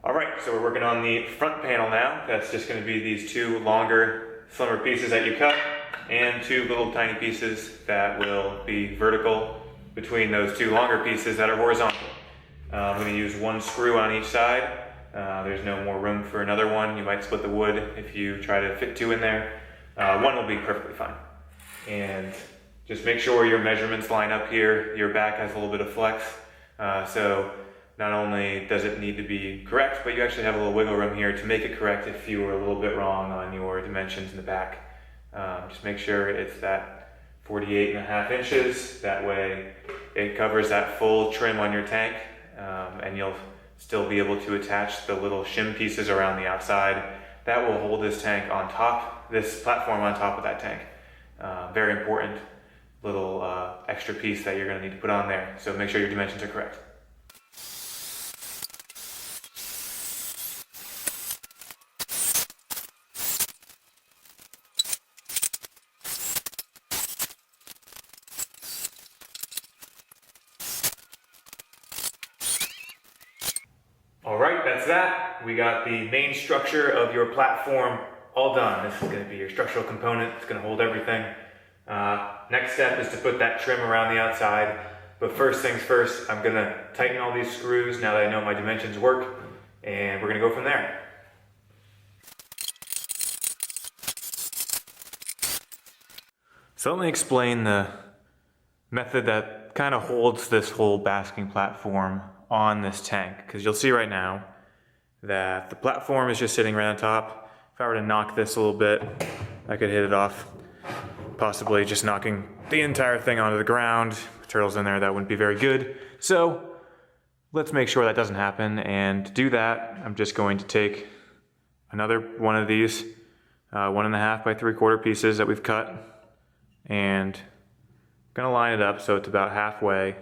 All right, so we're working on the front panel now. That's just going to be these two longer, slimmer pieces that you cut and two little tiny pieces that will be vertical between those two longer pieces that are horizontal. I'm going to use one screw on each side. There's no more room for another one. You might split the wood if you try to fit two in there. One will be perfectly fine. And just make sure your measurements line up here. Your back has a little bit of flex. So not only does it need to be correct, but you actually have a little wiggle room here to make it correct if you were a little bit wrong on your dimensions in the back. Just make sure it's that 48.5 inches. That way it covers that full trim on your tank, and you'll still be able to attach the little shim pieces around the outside. That will hold this tank on top, this platform on top of that tank. Very important little extra piece that you're going to need to put on there. So make sure your dimensions are correct. All right, that's that. We got the main structure of your platform all done. This is going to be your structural component. It's going to hold everything. Next step is to put that trim around the outside. But first things first, I'm going to tighten all these screws now that I know my dimensions work, and we're going to go from there. So let me explain the method that kind of holds this whole basking platform on this tank, because you'll see right now that the platform is just sitting right on top. If I were to knock this a little bit, I could hit it off, possibly just knocking the entire thing onto the ground. With turtles in there, that wouldn't be very good. So let's make sure that doesn't happen, and to do that, I'm just going to take another one of these 1.5 by 3/4 pieces that we've cut, and I'm gonna line it up so it's about halfway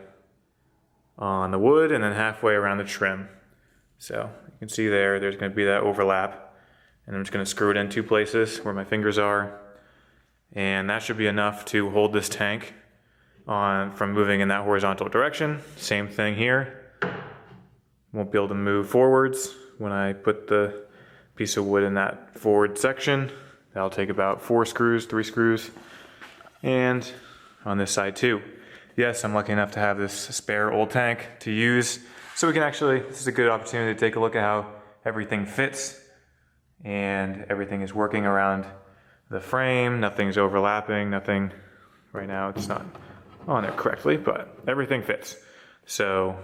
on the wood and then halfway around the trim. So you can see there's going to be that overlap, and I'm just going to screw it in two places where my fingers are, and that should be enough to hold this tank on from moving in that horizontal direction. Same thing here. Won't be able to move forwards when I put the piece of wood in that forward section. That'll take about 3 screws, and on this side too. Yes, I'm lucky enough to have this spare old tank to use, so we can actually, this is a good opportunity to take a look at how everything fits and everything is working around the frame. Nothing's overlapping, nothing, right now it's not on there correctly, but everything fits. So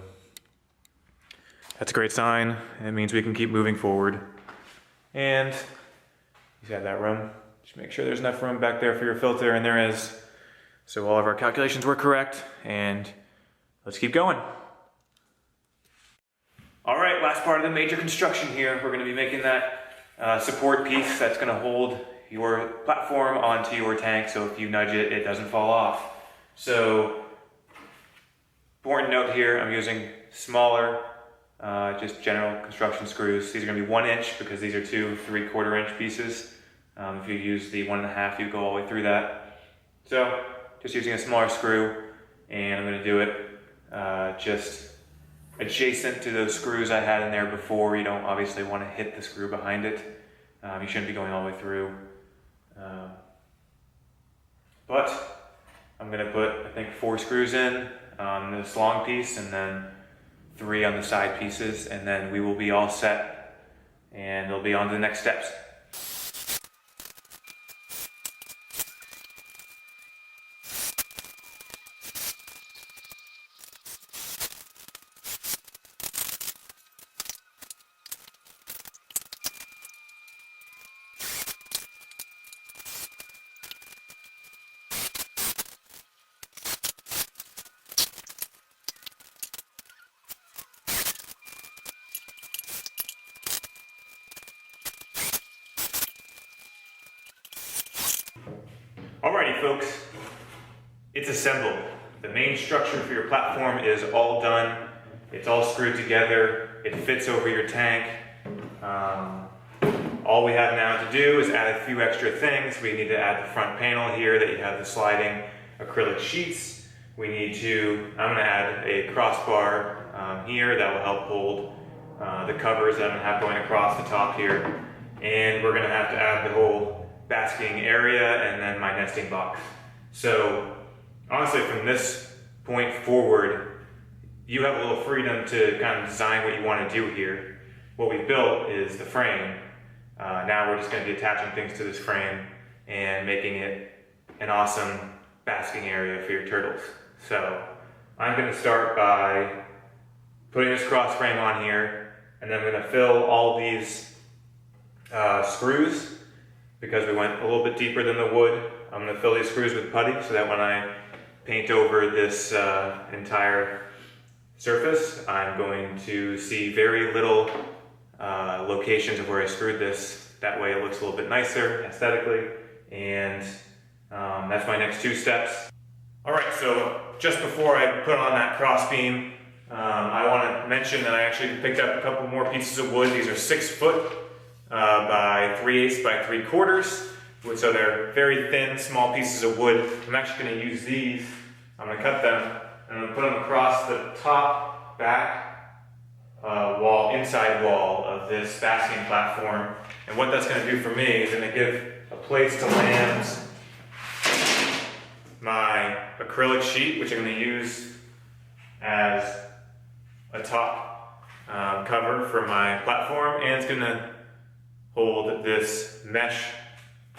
that's a great sign. It means we can keep moving forward. And you have that room. Just make sure there's enough room back there for your filter, and there is. So all of our calculations were correct, and let's keep going. All right, last part of the major construction here. We're going to be making that support piece that's going to hold your platform onto your tank, so if you nudge it, it doesn't fall off. So, important note here, I'm using smaller, just general construction screws. These are going to be 1 inch because these are two 3/4 inch pieces. If you use the 1.5, you go all the way through that. So, just using a smaller screw, and I'm going to do it just adjacent to those screws I had in there before. You don't obviously want to hit the screw behind it. You shouldn't be going all the way through. But I'm going to put, I think, 4 screws in on this long piece, and then 3 on the side pieces, and then we will be all set, and it'll be on to the next steps. Alrighty folks, it's assembled. The main structure for your platform is all done. It's all screwed together. It fits over your tank. All we have now to do is add a few extra things. We need to add the front panel here that you have the sliding acrylic sheets. We need to, I'm going to add a crossbar here that will help hold the covers that I'm gonna have going across the top here. And we're gonna have to add the whole basking area and then my nesting box. So honestly, from this point forward, you have a little freedom to kind of design what you want to do here. What we built is the frame. Now we're just going to be attaching things to this frame and making it an awesome basking area for your turtles. So I'm going to start by putting this cross frame on here, and then I'm going to fill all these screws, because we went a little bit deeper than the wood. I'm going to fill these screws with putty so that when I paint over this entire surface, I'm going to see very little locations of where I screwed this. That way it looks a little bit nicer aesthetically, and that's my next 2 steps. Alright, so just before I put on that cross beam, I want to mention that I actually picked up a couple more pieces of wood. These are 6 foot by 3/8 by 3/4, so they're very thin, small pieces of wood. I'm actually going to use these. I'm going to cut them, and I'm going to put them across the top, back inside wall of this basking platform. And what that's going to do for me is going to give a place to land my acrylic sheet, which I'm going to use as a top cover for my platform, and it's going to hold this mesh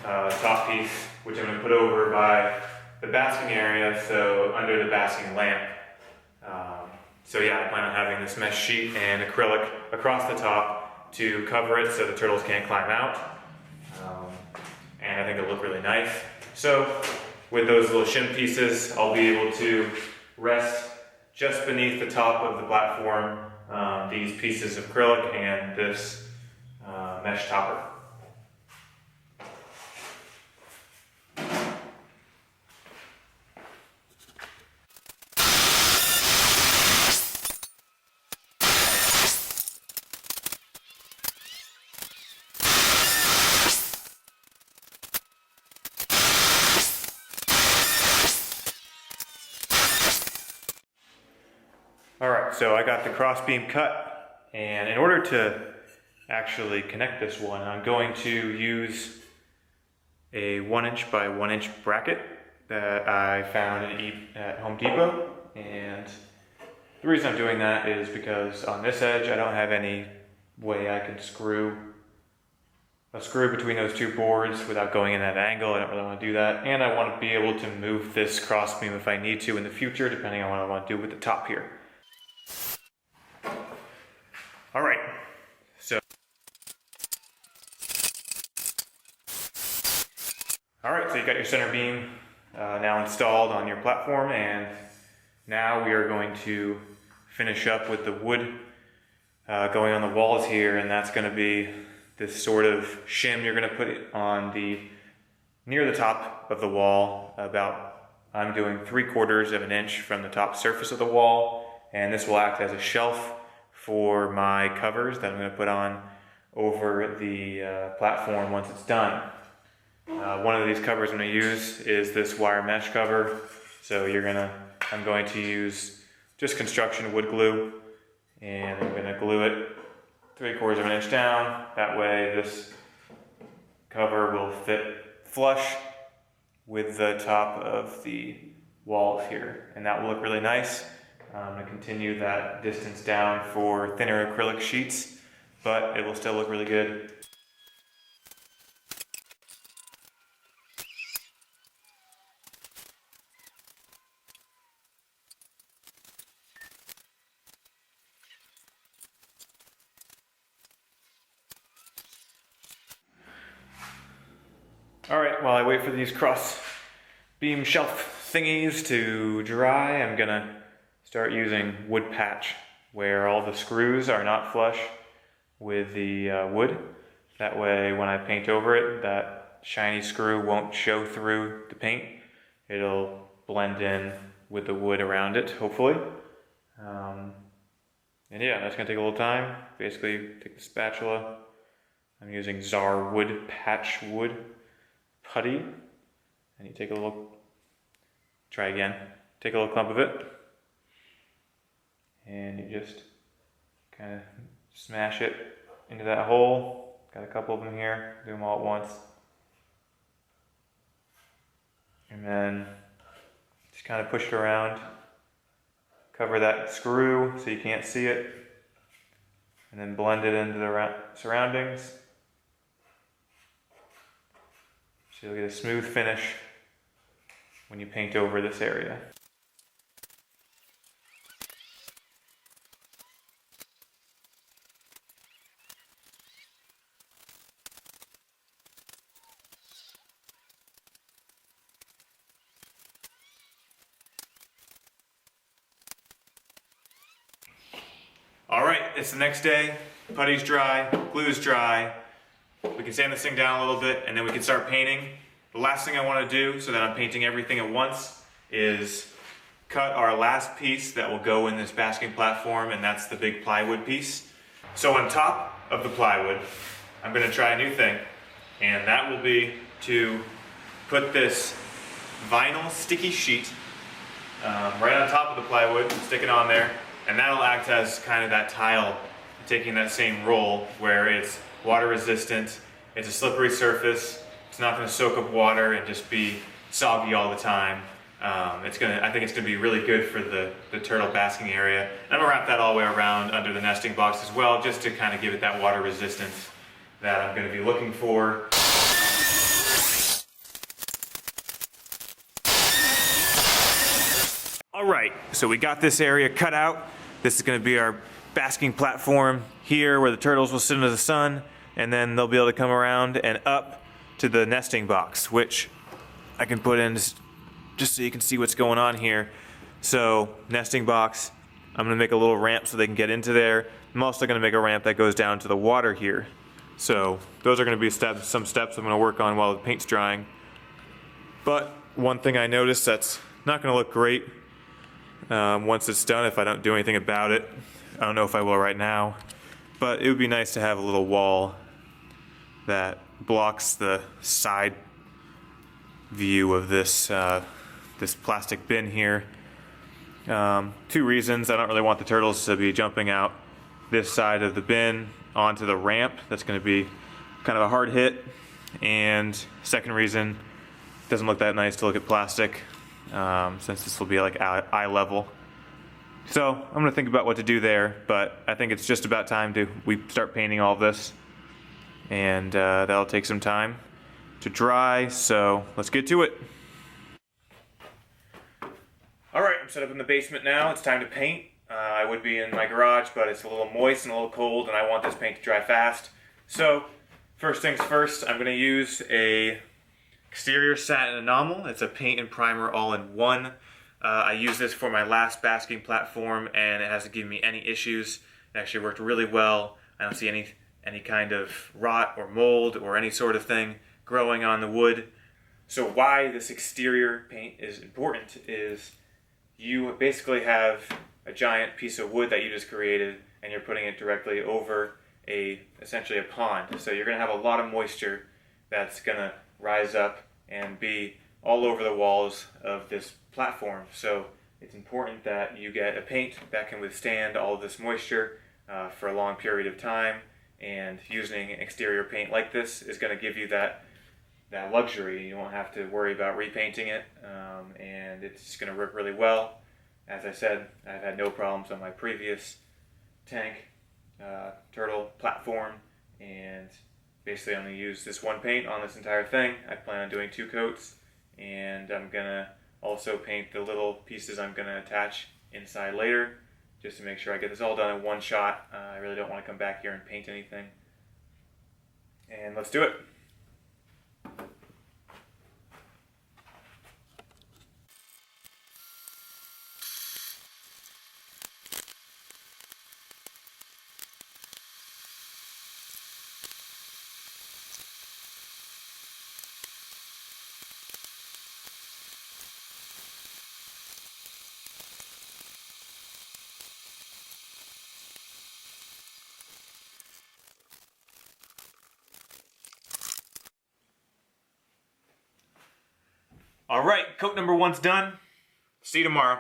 top piece, which I'm going to put over by the basking area, so under the basking lamp. So yeah, I plan on having this mesh sheet and acrylic across the top to cover it so the turtles can't climb out. And I think it'll look really nice. So with those little shim pieces, I'll be able to rest just beneath the top of the platform these pieces of acrylic and this mesh topper. Alright, so I got the cross beam cut, and in order to actually connect this one, I'm going to use a 1" by 1" bracket that I found at Home Depot. And the reason I'm doing that is because on this edge I don't have any way I can screw a screw between those 2 boards without going in at an angle. I don't really want to do that, and I want to be able to move this cross beam if I need to in the future, depending on what I want to do with the top here. Alright, so you got your center beam now installed on your platform, and now we are going to finish up with the wood going on the walls here, and that's going to be this sort of shim you're going to put it on near the top of the wall. I'm doing 3/4 of an inch from the top surface of the wall, and this will act as a shelf for my covers that I'm going to put on over the platform once it's done. One of these covers I'm going to use is this wire mesh cover. So I'm going to use just construction wood glue, and I'm going to glue it 3/4 of an inch down. That way this cover will fit flush with the top of the walls here, and that will look really nice. I'm going to continue that distance down for thinner acrylic sheets, but it will still look really good. Alright, while I wait for these cross beam shelf thingies to dry, I'm going to start using wood patch, where all the screws are not flush with the wood. That way when I paint over it, that shiny screw won't show through the paint. It'll blend in with the wood around it, hopefully. And yeah, that's going to take a little time. Basically, take the spatula. I'm using Czar wood patch wood putty. And you take a little, try again, take a little clump of it. And you just kind of smash it into that hole. Got a couple of them here, do them all at once. And then just kind of push it around. Cover that screw so you can't see it. And then blend it into the surroundings. So you'll get a smooth finish when you paint over this area. All right, it's the next day. Putty's dry, glue's dry. We can sand this thing down a little bit and then we can start painting. The last thing I want to do, so that I'm painting everything at once, is cut our last piece that will go in this basking platform, and that's the big plywood piece. So on top of the plywood, I'm going to try a new thing, and that will be to put this vinyl sticky sheet right on top of the plywood, stick it on there, and that'll act as kind of that tile, taking that same role where it's water resistant, it's a slippery surface, it's not going to soak up water and just be soggy all the time. I think it's going to be really good for the turtle basking area. And I'm going to wrap that all the way around under the nesting box as well, just to kind of give it that water resistance that I'm going to be looking for. Alright, so we got this area cut out. This is going to be our basking platform here where the turtles will sit under the sun, and then they'll be able to come around and up to the nesting box, which I can put in just so you can see what's going on here. So, nesting box, I'm going to make a little ramp so they can get into there. I'm also going to make a ramp that goes down to the water here. So, those are going to be some steps I'm going to work on while the paint's drying. But one thing I noticed that's not going to look great once it's done if I don't do anything about it. I don't know if I will right now, but it would be nice to have a little wall that blocks the side view of this this plastic bin here. Two reasons. I don't really want the turtles to be jumping out this side of the bin onto the ramp. That's going to be kind of a hard hit. And second reason, it doesn't look that nice to look at plastic since this will be like eye level. So I'm going to think about what to do there, but I think it's just about time we start painting all of this, and that'll take some time to dry, so let's get to it. Alright, I'm set up in the basement now. It's time to paint. I would be in my garage, but it's a little moist and a little cold, and I want this paint to dry fast. So, first things first, I'm going to use a exterior satin enamel. It's a paint and primer all in one. I used this for my last basking platform, and it hasn't given me any issues. It actually worked really well. I don't see any kind of rot or mold or any sort of thing growing on the wood. So why this exterior paint is important is you basically have a giant piece of wood that you just created, and you're putting it directly over essentially a pond. So you're going to have a lot of moisture that's going to rise up and be all over the walls of this platform. So it's important that you get a paint that can withstand all of this moisture for a long period of time, and using exterior paint like this is going to give you that luxury. You won't have to worry about repainting it, and it's just going to work really well. As I said, I've had no problems on my previous tank turtle platform, and basically I'm going to use this one paint on this entire thing. I plan on doing 2 coats, and I'm going to also paint the little pieces I'm going to attach inside later, just to make sure I get this all done in one shot. I really don't want to come back here and paint anything. And let's do it. All right, coat number 1's done. See you tomorrow.